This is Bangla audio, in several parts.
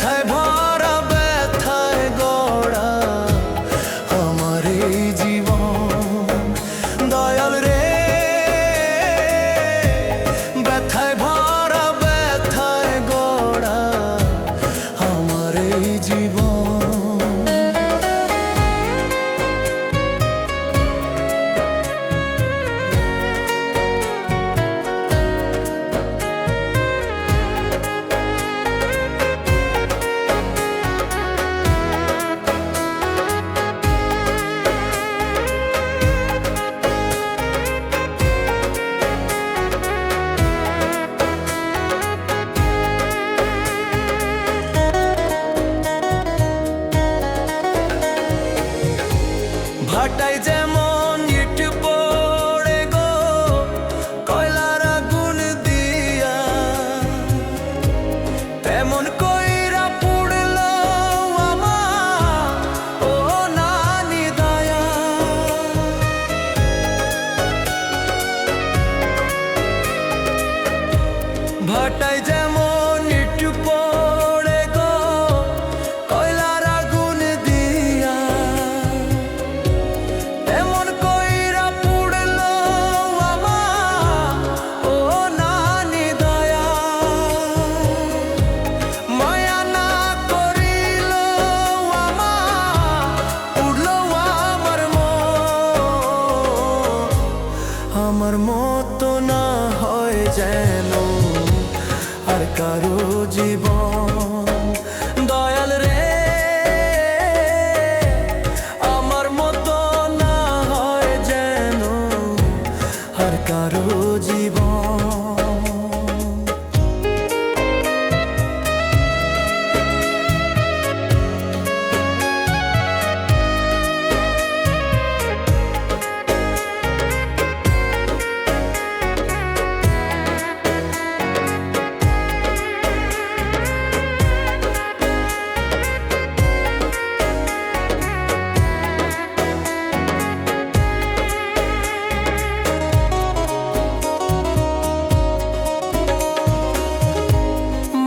ব্যথায় ভরা ব্যথায় গড়া আমার এই জীবন। দয়াল রে, ব্যথায় ভরা ব্যথায় গড়া আমার এই জীবন। ভাটায় যেমন ইট পড়ে গো কয়লার আগুন দিয়া, তেমন কইরা পুড়ল আমার ও নানি দয়া। ভাটায় যেমন ইট পড়ে গো কয়লার আগুন দিয়া, এমন কইরা পুড়ল আমার ও নানি দয়া। মায়া না করিল আমার উড়ল আমার আমার মতো না হয় যেন আর কারো জীবন। দয়াল রে, আমার মতো না হয় যেন আর কারো জীবন।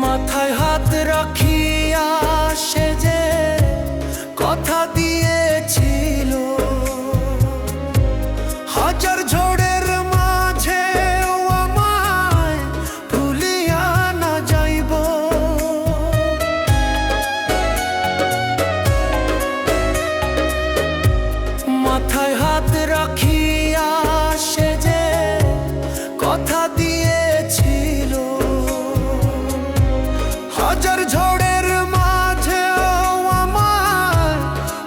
মাথায় হাত রাখিয়া সে যে কথা দিয়েছিল, হাজার ঝড়ের মাঝে আমায় ভুলিয়া না যাইব। মাথায় হাত রাখিয়া সে যে কথা দিয়েছিল, হাজার ঝড়ের মাঝে আমার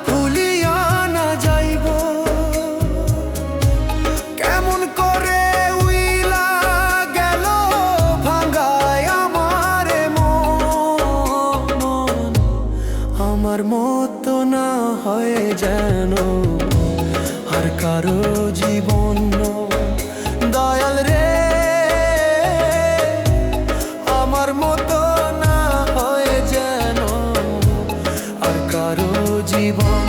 ভুলিয়া না যাইব। কেমন করে উইলা গেল ভাঙায় আমার মন, আমার মতো না হয় যেন আর কারো জীবন। দয়াল রে, আমার মতো না হয় যেন আর কারো জীবন।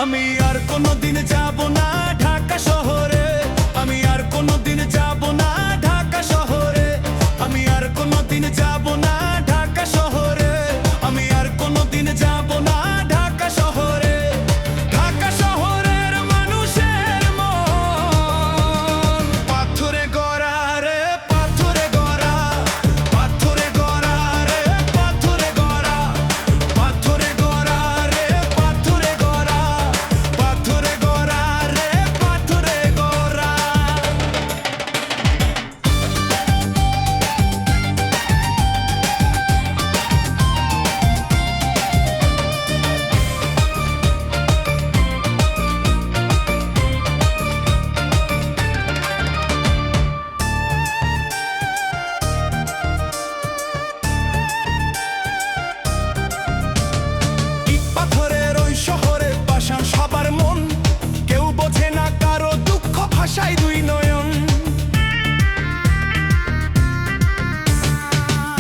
আমি আর কোনোদিন যাব না ঢাকা শহরে, আমি আর কোনোদিন যাব না ঢাকা শহরে, আমি আর কোনোদিন যাব না ঢাকা শহরে, আমি আর কোনোদিন যাব না ঢাকা শহরে। ঢাকা শহরের মানুষের মন পাথরে গড়া রে, পাথরে গড়া, পাথরে গড়া রে, পাথরে গড়া, পাথরে গড়া রে, পাথরে গড়া, পাথরে গড়া রে, পাথরে গড়া। ইট পাথরের ওই শহরে পাষাণ সবার মন, কেউ বোঝে না কারো দুঃখ ভাষায় দুই নয়ন।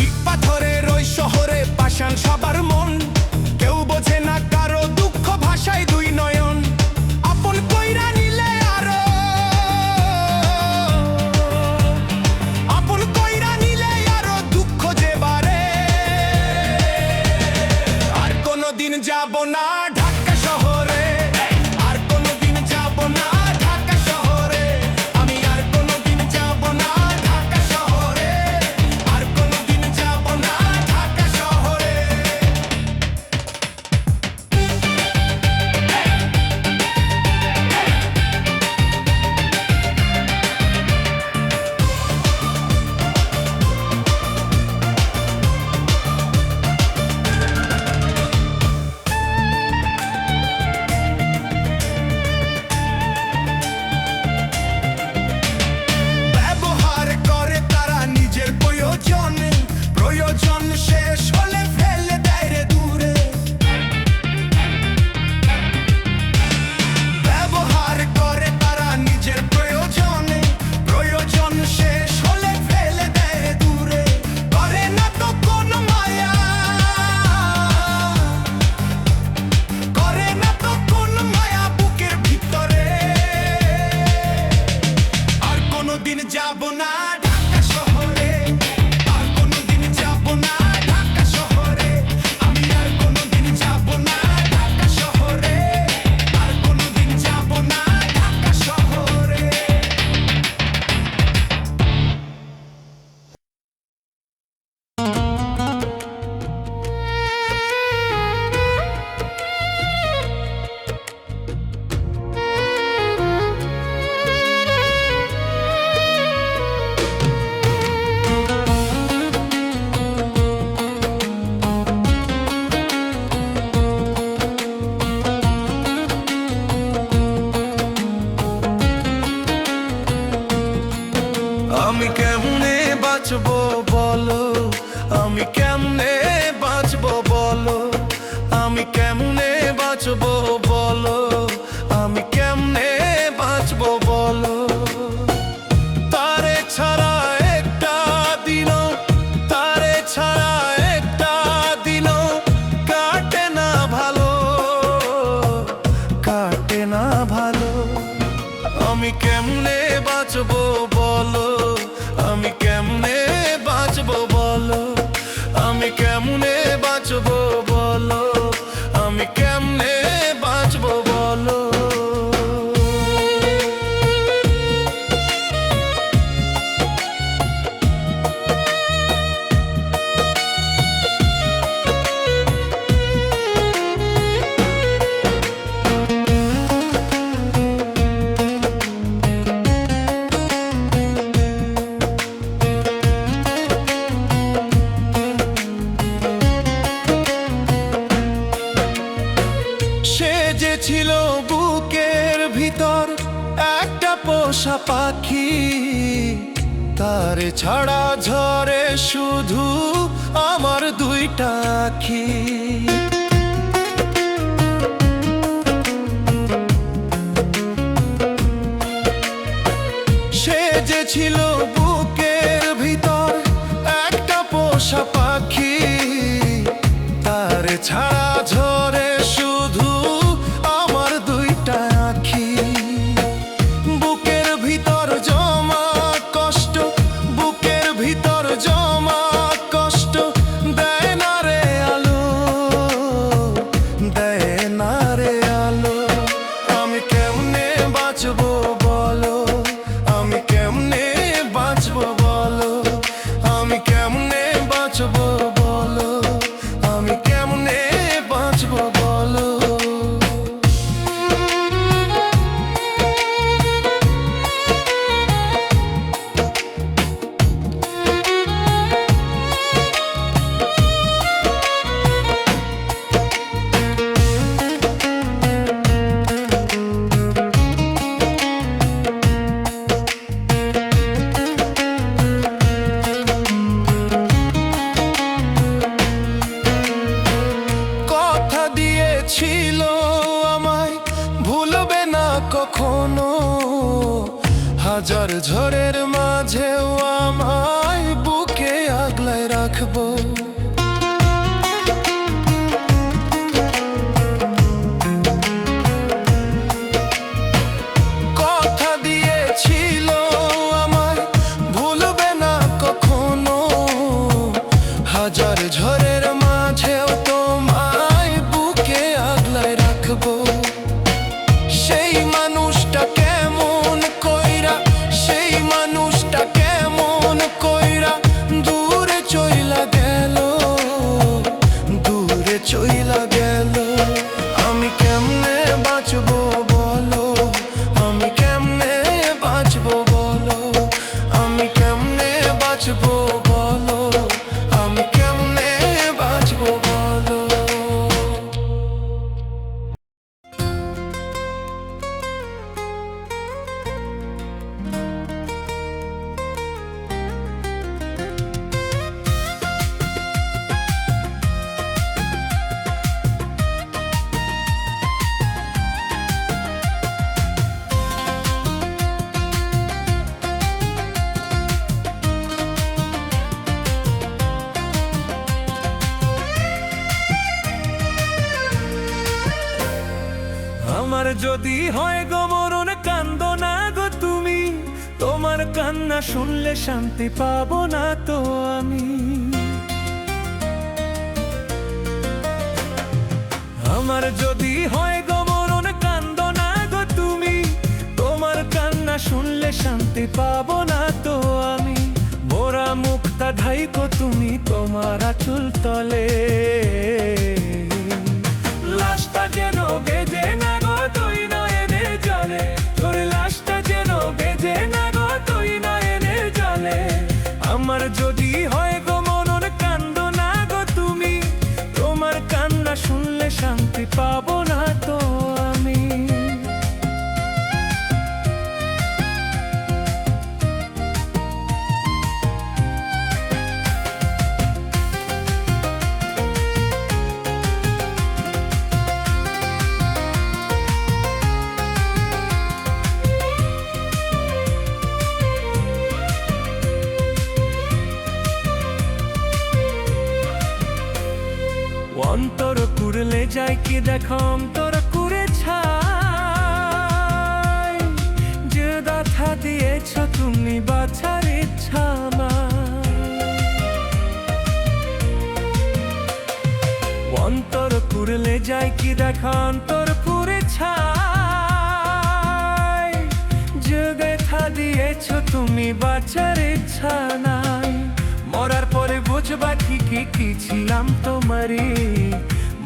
ইট পাথরের ওই শহরে পাষাণ সবার মন, কেউ বোঝে না কারো দুঃখ ভাষায় দুই নয়ন। আপন কইরা নিলে আরো, আপন কইরা নিলে আরো দুঃখ যে বাড়ে। আর কোনোদিন যাব না ঢাকা শহরে, আর কোনোদিন যাব না ঢাকা শহরে, আমি আর কোনোদিন যাব না ঢাকা শহরে, আর কোনোদিন যাব না ঢাকা শহরে। ব্যবহার করে তারা নিজের প্রয়োজনে, প্রয়োজন শেষ হলে ফেলে দেয় রে দূরে। ব্যবহার করে তারা নিজের প্রয়োজনে, প্রয়োজন শেষ হলে ফেলে দেয় রে দূরে। করে না তো কোনো মায়া, করে না তো কোনো মায়া বুকের ভিতরে। আর কোনোদিন যাব না ঢাকা শহরে, আর কোনোদিন যাব না ঢাকা শহরে, আমি আর কোনোদিন যাব না ঢাকা শহরে, আর কোনোদিন যাব না ঢাকা শহরে। আমি কেমনে বাঁচবো বলো, আমি কেমনে বাঁচবো বলো, আমি কেমনে বাঁচবো বলো, আমি কেমনে বাঁচবো বলো। তারে ছাড়া একটা দিনও, তারে ছাড়া একটা দিনও কাটে না ভালো, কাটে না ভালো। আমি কেমনে বাঁচবো বলো, আমি কেমনে বাঁচবো বলো, আমি কেমনে বাঁচবো বলো, আমি কেমনে বাঁচবো বলো। সে যে ছিল বুকের ভিতর একটা পোষা পাখি, তারে ছাড়া ঝরে শুধু আমার দুইটা আখি। সে যে ছিল বুকের ভিতর একটা পোষা পাখি, তারে ছাড়া ঝরে শুধু আমার দুই হাজার ঝড়ের মাঝেও আমায় বুকে আগলায় রাখবো। কথা দিয়েছিল আমায় ভুলবে না কখনো, হাজার ঝড়ের মাঝেও তোমায় বুকে আগলায় রাখবো। সেই মানুষটা কেমন কইরা, সেই মানুষটা কেমন কইরা দূরে চইলা গেল, দূরে চইলা গেল। আমি কেমনে বাঁচবো বলো, আমি কেমনে বাঁচবো বলো, আমি কেমনে বাঁচবো বলো, আমি কেমনে বাঁচবো বলো। আমার যদি হয় গো মরণ, কান্দো না গো তুমি, তোমার কান্না শুনলে শান্তি পাবো না তো আমি। আমার যদি হয় গো মরণ, কান্দো না গো তুমি, তোমার কান্না শুনলে শান্তি পাবো না তো আমি। মোরা মুক্তা ঢাইকো তুমি তোমার আঁচল তলে, লাশটা যেন বেজে না গো তুই নয়নে জলে, তোর লাশটা যেন বেজে না গো তুই নয়নে জলে। আমার যদি হয় গো মরণ, কান্দো না গো তুমি, তোমার কান্না শুনলে শান্তি পাবো না তো আমি। অন্তর কুড়লে যায় কি দেখো অন্তর কুড়ে ছাই, যে ব্যথা দিয়েছ তুমি বাছার ইচ্ছা আমার। অন্তর কুড়লে যায় কি দেখো অন্তর কুড়ে ছাই, যে ব্যথা দিয়েছ তুমি বাছার ইচ্ছা নাই। মরার পরে বুঝবা ঠিকই কি ছিলাম তোমারই,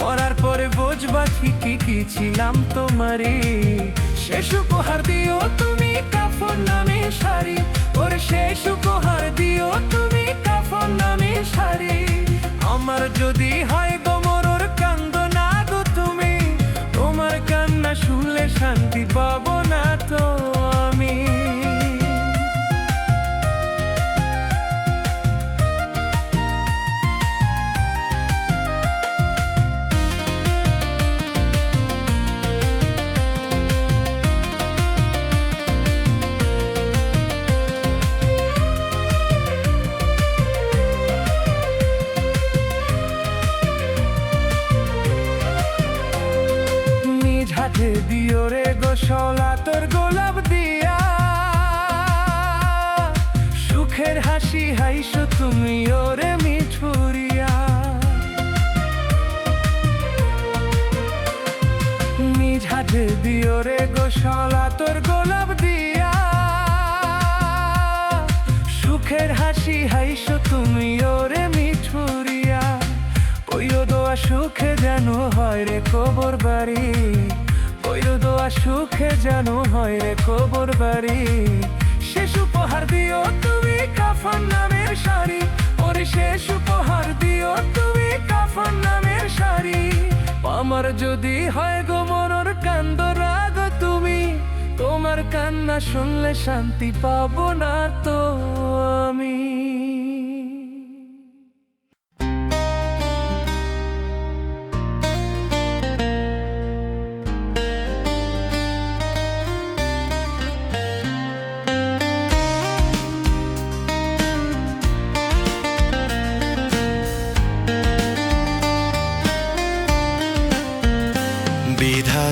মরার পরে বুঝবা ঠিকই কি ছিলাম তোমারই। শেষ উপহার দিও তুমি কাফন নামে শাড়ি, ওরে শেষ উপহার দিও তুমি কাফন নামে শাড়ি। আমার যদি হয় গো মরণ, কান্দো না গো তুমি, তোমার কান্না শুনলে শান্তি পাবো না তো আমি। হাতে দিও রে গোসলা তোর গোলাপ দিয়া, সুখের হাসি হাইসো তুমি ওরে মিঠুরিয়া। নিজ হাতে দিও রে গোসলা তোর গোলাপ দিয়া, সুখের হাসি হাইসো তুমি ওরে মিঠুরিয়া। কইও দোয়া সুখে যেন হয় রে কবর বাড়ি, কইও দোয়া সুখে যেন হয় রে কবর বাড়ি। শেষ উপহার দিও তুমি কাফন নামের শাড়ি, ওরে শেষ উপহার দিও তুমি কাফন নামের শাড়ি। আমার যদি হয় গো মরণ, কান্দো রাগ তুমি, তোমার কান্না শুনলে শান্তি পাবো না তো আমি।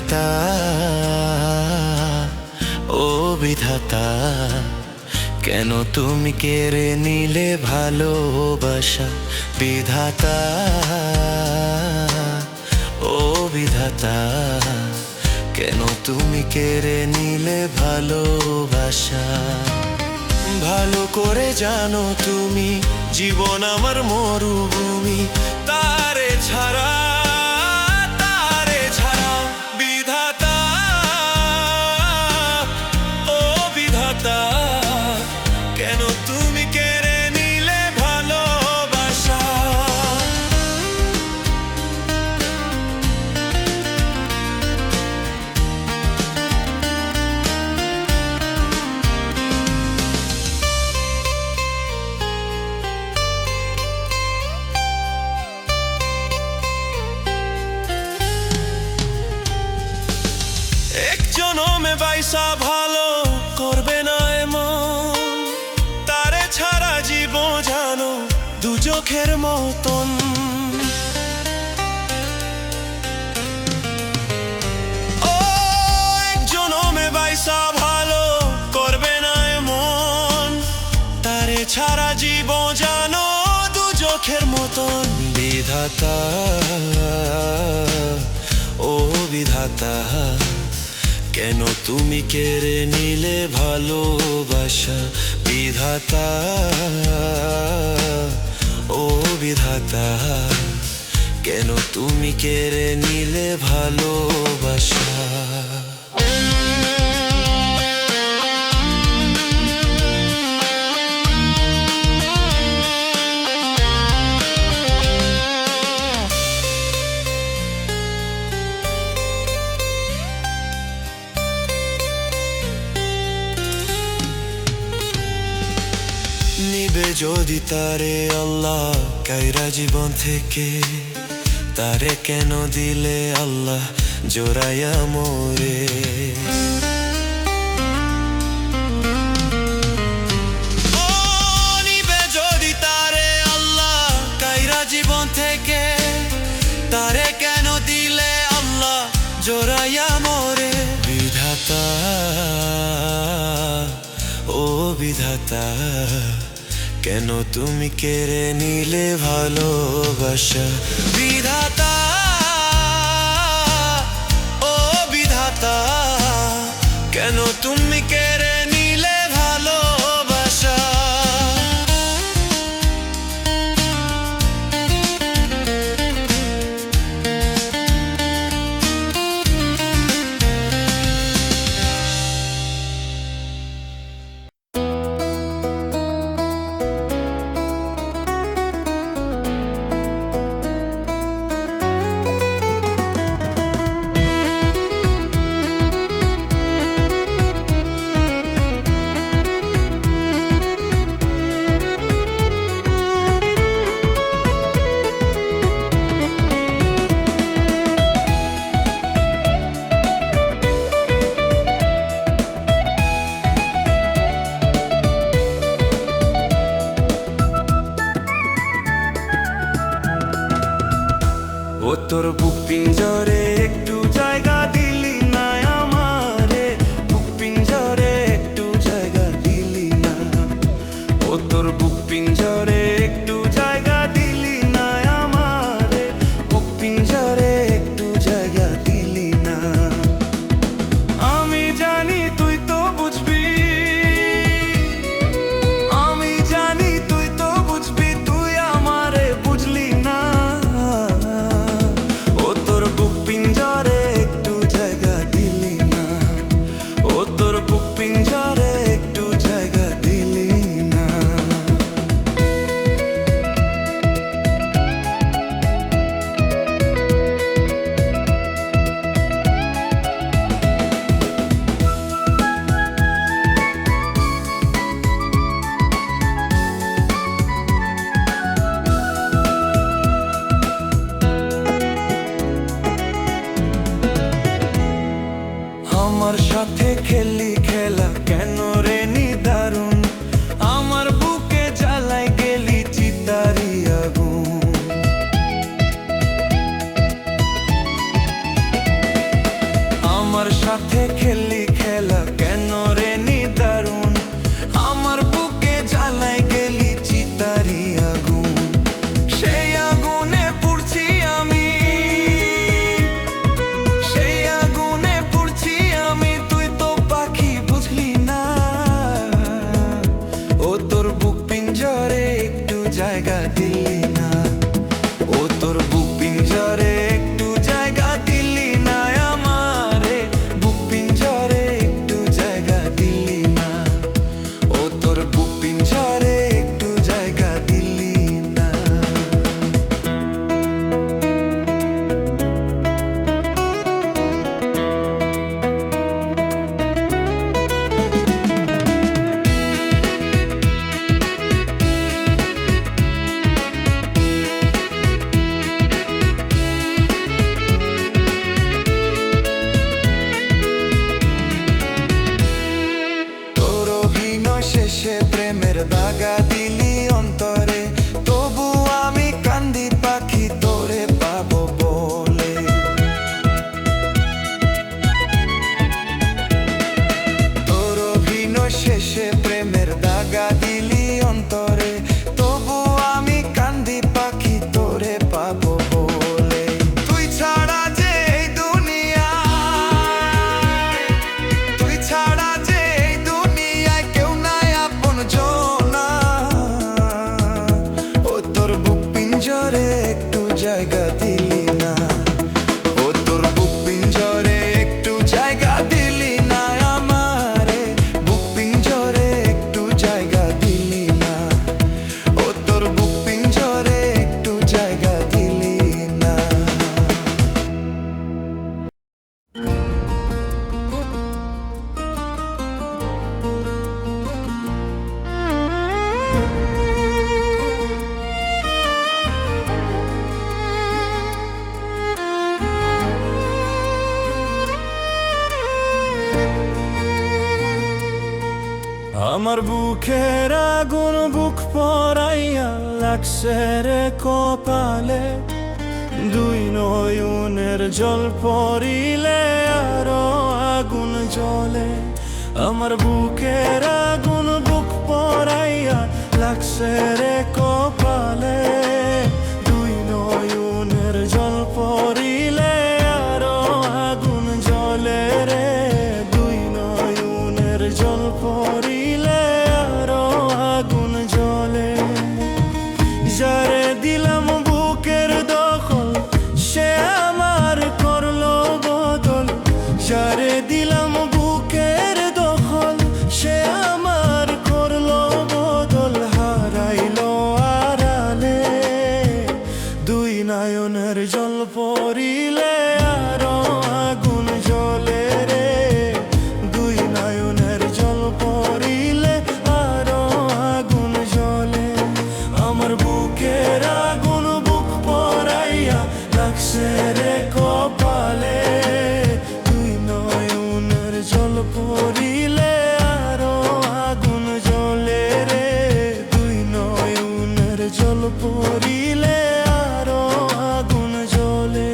বিধাতা, ও বিধাতা, কেন তুমি কেড়ে নিলে ভালোবাসা? বিধাতা, ও বিধাতা, কেন তুমি কেড়ে নিলে ভালোবাসা? ভালো করে জানো তুমি, জীবন আমার মরুভূমি, তারে ছাড়া, তারে ছাড়া। বিধাতা, ও বিধাতা, কেন তুমি কেড়ে নিলে ভালোবাসা? এক জনমে বাইসা ভালো করবে না এমন, তারে ছাড়া জীবন জানো দু চোখের মতন। ও এক জনমে বাইসা ভালো করবে না এমন, তারে ছাড়া জীবন জানো দু চোখের মতন। বিধাতা, ও বিধাতা, কেন তুমি কেড়ে নিলে ভালোবাসা? বিধাতা, ও বিধাতা, কেন তুমি কেড়ে নিলে ভালোবাসা? নিবে যদি তারে আল্লাহ কায়রা জীবন থেকে, তারে কেন দিলে আল্লাহ জোড়াইয়া মোরে? ও নিবে যদি তারে আল্লাহ কায়রা জীবন থেকে, তারে কেন দিলে আল্লাহ জোড়াইয়া মোরে? বিধাতা, ও বিধাতা, কেন তুমি কেড়ে নিলে ভালোবাসা? বিধাতা, ও বিধাতা, কেন তুমি কেড়ে নিলে ভালোবাসা? ও তোর বুক পিঞ্জরে একটু জায়গা দিলি না আমারে, বুক পিঞ্জরে একটু জায়গা দিলি না। ও তোর বুক পিঞ্জরে একটু জায়গা দিলি না আমারে, বুক পিঞ্জরে একটু জায়গা দিলি না। আমি জানি তুই তো বুঝবি, আমি জানি তুই তো বুঝবি, তুই আমারে বুঝলি না। ও তোর বুক পিঞ্জরে একটু জায়গা দিলি না, ও তোর বুক পিঞ্জরে একটু জায়গা দিলি না। ও তোর বুক পিঞ্জরে একটু জায়গা দিলি না, ও তোর বুক পিঞ্জরে একটু জায়গা দিলি না আমারে, বুক পিঞ্জরে একটু জায়গা দিলি না, ও তোর বুক পিঞ্জরে একটু জায়গা দিলি না। শেষে প্রেমের দাগা দিলি অন্তরে, তবু আমি কান্দি পাখি তোরে পাবো বলে। তোর অভিনয় শেষে প্রেমের দাগা দিলি অন্তরে, তবু আমি কান্দি পাখি তোরে পাবো বলে। তুই ছাড়া যে এই দুনিয়া, তুই ছাড়া যে এই দুনিয়ায় কেউ নাই আপন জনা, ও তোর বুক পিঞ্জরে একটু জায়গা দিলি না, ও তোর বুক পিঞ্জরে একটু জায়গা দিলি না আমারে, বুক পিঞ্জরে একটু জায়গা দিলি না, ও তোর বুক পিঞ্জরে একটু জায়গা দিলি না। আমার বুকের আগুন বুক পরাইয়া লাগছে রে কপালে, দুই নয়নের জল পড়িলে আরো আগুন জ্বলে। আমার বুকের আগুন বুক পরাইয়া লাগছে রে কপালে, দুই নয়নের জল পড়িলে আরো আগুন জ্বলে রে, দুই নয়নের জল পড়িলে আরো আগুন জ্বলে। যারে দিলাম বুকের দখল সে আমার করলো বদল, যারে দিলাম বুকের দখল সে আমার করলো বদল, হারাইলো আড়ালে, দুই নয়নের জল পড়িলে আরো আগুন জ্বলে রে, দুই নয়নের জল পড়িলে আরো আগুন জ্বলে। আমার বুকের আগুন বুক পরাইয়া লাগছে রে কপালে, দুই নয়নের জল পড়িলে আরো আগুন জ্বলে রে, দুই নয়নের জল পড়িলে আরো আগুন জ্বলে।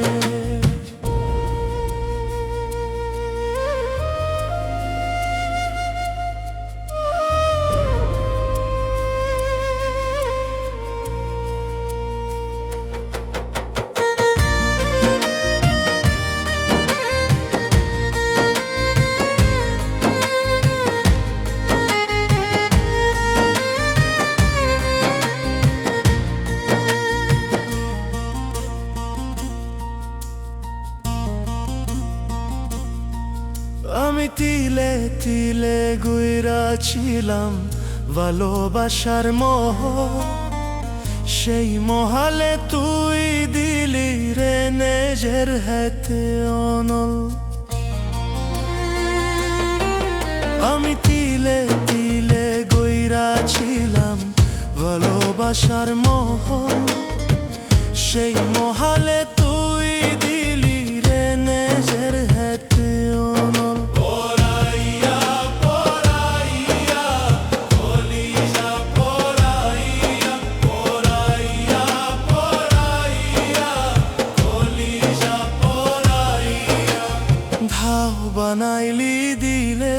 আমি তিলে তিলে গুইরা ছিলাম ভালোবাসার মোহ, সেই মহালে তুই দিলি রে নিজের হাতে অনল। আমি তিলে তিলে গুইরা ছিলাম ভালোবাসার মোহ, সেই মহালে তুই দিলি রে নিজের হাতে অনল। পরাইয়া পরাইয়া কলিজা পরাইয়া, পরাইয়া পরাইয়া কলিজা পরাইয়া, ধাও বানাইলি দিলে,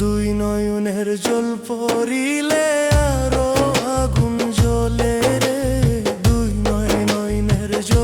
দুই নয়নের জল পড়িলে আরো আগুন জ্বলে রে, দুই নয়নের জল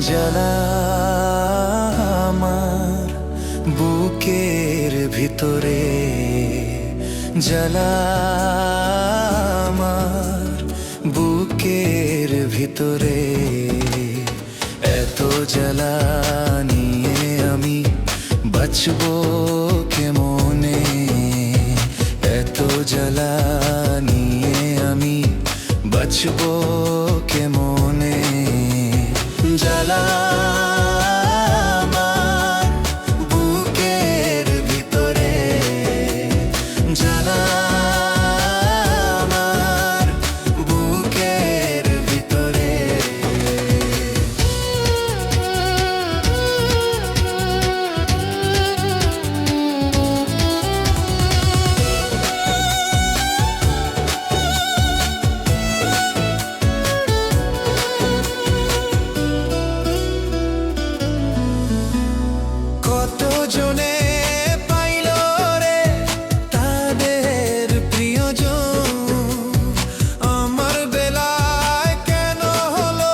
জ্বালা আমার বুকের ভিতরে, জ্বালা আমার বুকের ভিতরে, এত জ্বালা নিয়ে আমি বাঁচবো কেমনে, এত জ্বালা নিয়ে আমি বাঁচবো কেমনে। জ্বালা আমার বুকের ভিতরে, জ্বালা আমার বুকের ভিতরে। কতজনে পাইল রে তাদের প্রিয়জন, আমার বেলায় কেন হলো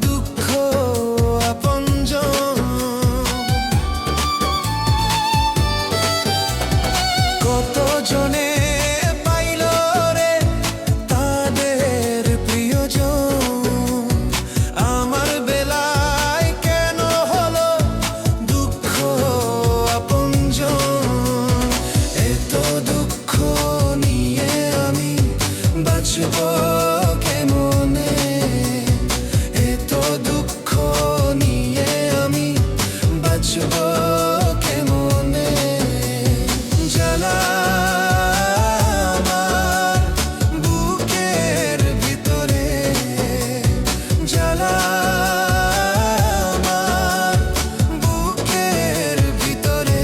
দুঃখ আপনজন। কতজনে পাইল রে তাদের প্রিয়জন, আমার বেলায় কেন হলো দুঃখ আপনজন। এত দুঃখ নিয়ে আমি বাঁচবো কেমনে, এত দুঃখ নিয়ে আমি বাঁচবো কেমনে। জ্বালা আমার বুকের ভিতরে, জ্বালা আমার বুকের ভিতরে।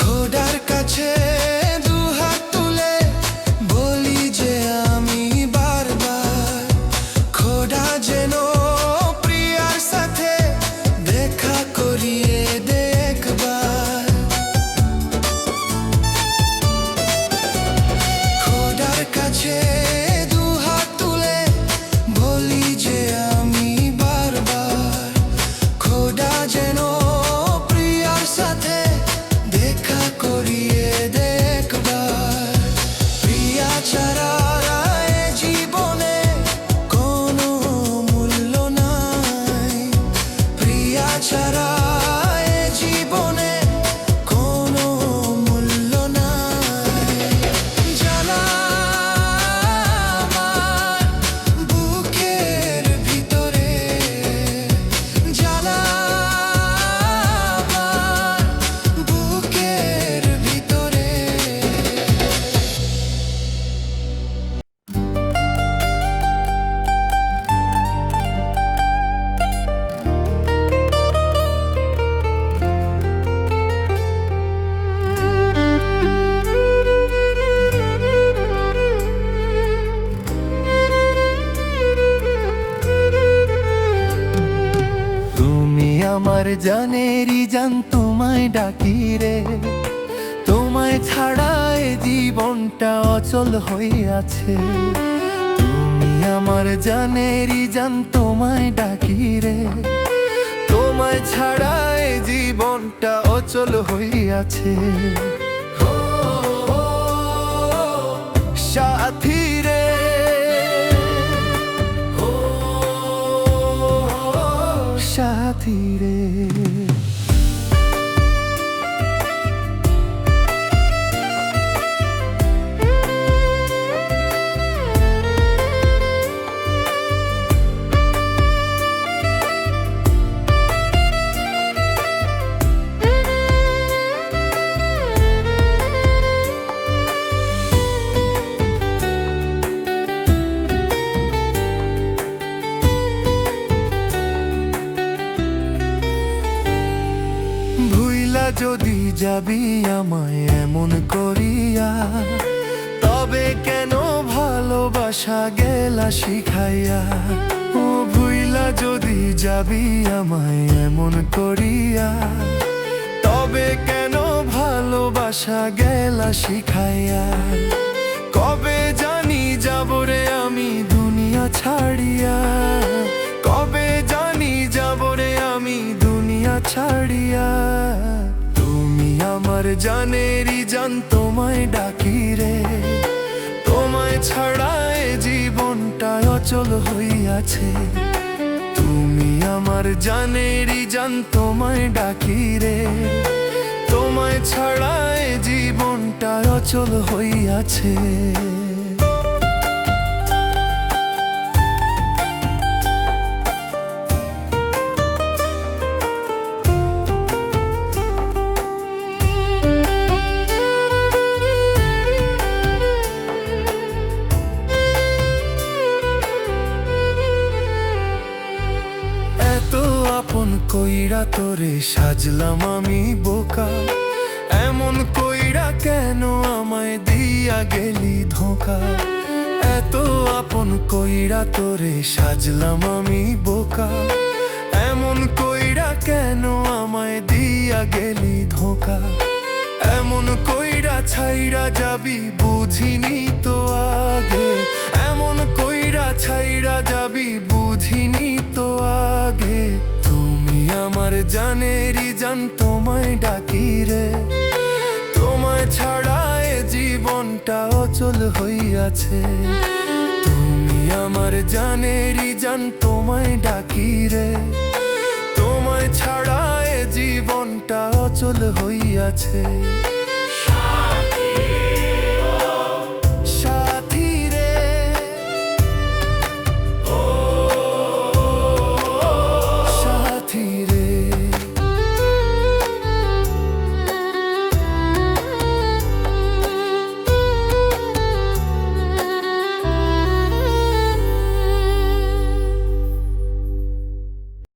খোদার কাছে দুহাত তুলে বলি যে আমি বারবার, খোদা যেন প্রিয়ার সাথে দেখা করিয়ে দে একবার। খোদার কাছে দুহাত তুলে বলি যে আমি বারবার, খোদা যেন প্রিয়ার সাথে দেখা করিয়ে দে একবার। প্রিয়া ছাড়া এ জীবনে কোনো মূল্য নাই, প্রিয়া ছাড়া এ জীবনে কোনো মূল্য নাই। জ্বালা আমার বুকের ভিতরে, জ্বালা আমার বুকের ভিতরে। তুমি আমার জানেরই জান, তোমায় ডাকি রে, তোমায় ছাড়া এ জীবনটা অচল হয়ে আছে। তুমি আমার জানেরই জান, তোমায় ডাকি রে, তোমায় ছাড়া এ জীবনটা অচল হয়ে আছে। সাথী রে, সাথী রে। যদি যাবি আমায় এমন করিয়া, তবে কেন ভালোবাসা গেলা শিখাইয়া। ও ভুইলা যদি যাবি আমায় এমন করিয়া, তবে কেন ভালোবাসা গেলা শিখাইয়া কবে জানি যাব রে আমি দুনিয়া ছাড়িয়া কবে জানি যাব রে আমি দুনিয়া ছাড়িয়া তুমি আমার জানেরই জান তোমায় ডাকি রে তোমায় ছাড়া এ জীবনটা অচল হইয়াছে তুমি আমার জানেরই জান তোমায় ডাকি রে তোমায় ছাড়া এ জীবনটা অচল হইয়াছে আপন কইরা তোরে সাজলাম আমি বোকা এমন কইরা কেন আমায় দিয়া গেলি ধোঁকা এত আপন কইরা তোরে সাজলাম আমি বোকা এমন কইরা কেন আমায় দিয়া গেলি ধোঁকা এমন কইরা ছাইরা যাবি বুঝিনি তো আগে এমন কইরা ছাইরা যাবি বুঝিনি তো আগে তুমি আমার জানেরই জান তোমায় ডাকি রে তোমায় ছাড়া এ জীবনটা অচল হইয়াছে তুমি আমার জানেরই জান তোমায় ডাকি রে তোমায় ছাড়া এ জীবনটা অচল হইয়াছে